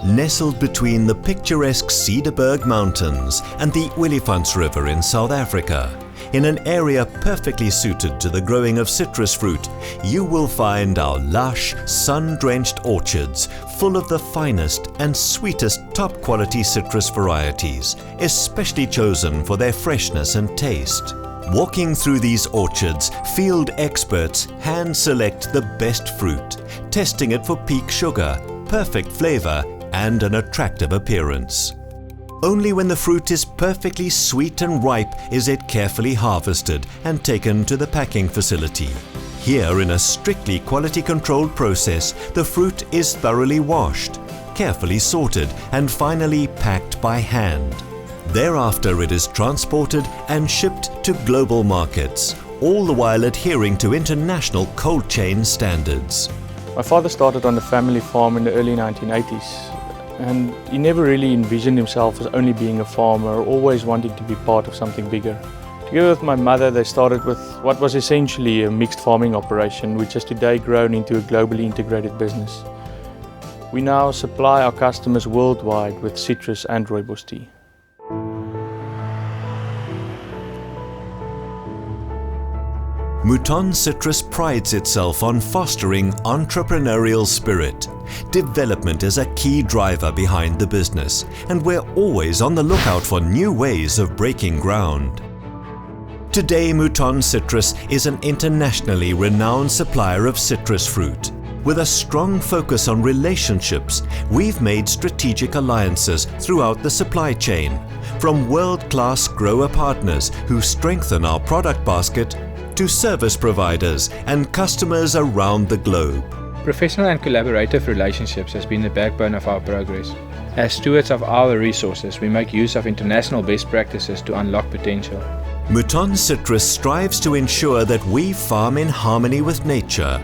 Nestled between the picturesque Cederberg Mountains and the Olifants River in South Africa, in an area perfectly suited to the growing of citrus fruit, you will find our lush, sun-drenched orchards full of the finest and sweetest top-quality citrus varieties, especially chosen for their freshness and taste. Walking through these orchards, field experts hand-select the best fruit, testing it for peak sugar, perfect flavor, and an attractive appearance. Only when the fruit is perfectly sweet and ripe is it carefully harvested and taken to the packing facility. Here, in a strictly quality-controlled process, the fruit is thoroughly washed, carefully sorted, and finally packed by hand. Thereafter, it is transported and shipped to global markets, all the while adhering to international cold chain standards. My father started on a family farm in the early 1980s. And he never really envisioned himself as only being a farmer, always wanting to be part of something bigger. Together with my mother, they started with what was essentially a mixed farming operation, which has today grown into a globally integrated business. We now supply our customers worldwide with citrus and rooibos tea. Mouton Citrus prides itself on fostering entrepreneurial spirit. Development is a key driver behind the business, and we're always on the lookout for new ways of breaking ground. Today, Mouton Citrus is an internationally renowned supplier of citrus fruit. With a strong focus on relationships, we've made strategic alliances throughout the supply chain, from world-class grower partners who strengthen our product basket to service providers and customers around the globe. Professional and collaborative relationships has been the backbone of our progress. As stewards of our resources, we make use of international best practices to unlock potential. Mouton Citrus strives to ensure that we farm in harmony with nature.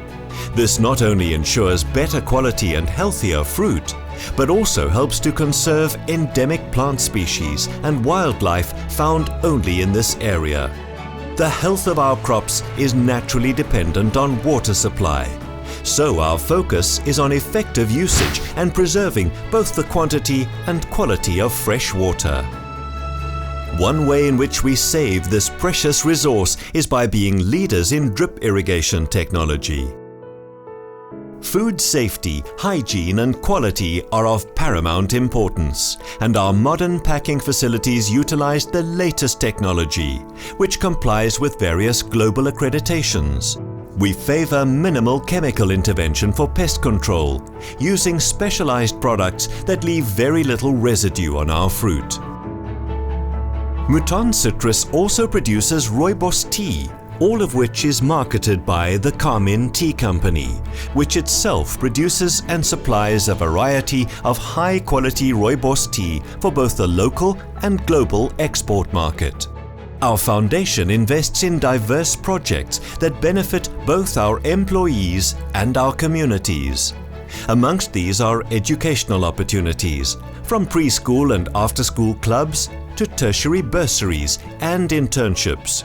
This not only ensures better quality and healthier fruit, but also helps to conserve endemic plant species and wildlife found only in this area. The health of our crops is naturally dependent on water supply. So our focus is on effective usage and preserving both the quantity and quality of fresh water. One way in which we save this precious resource is by being leaders in drip irrigation technology. Food safety, hygiene and quality are of paramount importance, and our modern packing facilities utilize the latest technology, which complies with various global accreditations. We favor minimal chemical intervention for pest control, using specialized products that leave very little residue on our fruit. Mouton Citrus also produces rooibos tea, all of which is marketed by the Carmin Tea Company, which itself produces and supplies a variety of high-quality rooibos tea for both the local and global export market. Our foundation invests in diverse projects that benefit both our employees and our communities. Amongst these are educational opportunities, from preschool and after-school clubs to tertiary bursaries and internships.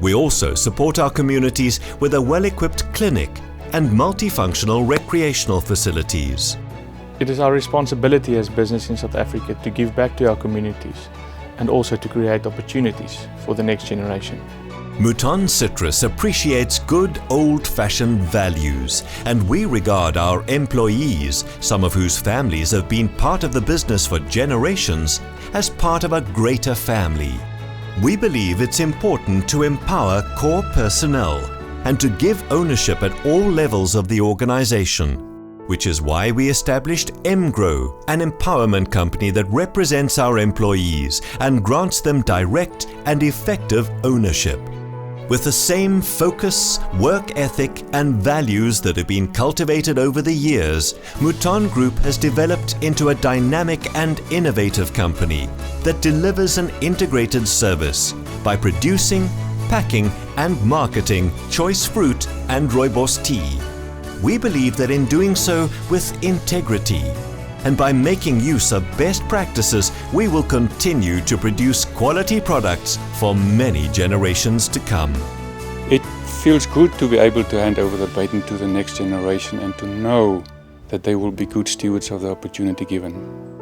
We also support our communities with a well-equipped clinic and multifunctional recreational facilities. It is our responsibility as business in South Africa to give back to our communities and also to create opportunities for the next generation. Mouton Citrus appreciates good old-fashioned values, and we regard our employees, some of whose families have been part of the business for generations, as part of a greater family. We believe it's important to empower core personnel and to give ownership at all levels of the organization, which is why we established MGROW, an empowerment company that represents our employees and grants them direct and effective ownership. With the same focus, work ethic and values that have been cultivated over the years, Mouton Group has developed into a dynamic and innovative company that delivers an integrated service by producing, packing and marketing choice fruit and rooibos tea. We believe that in doing so with integrity, and by making use of best practices, we will continue to produce quality products for many generations to come. It feels good to be able to hand over the baton to the next generation and to know that they will be good stewards of the opportunity given.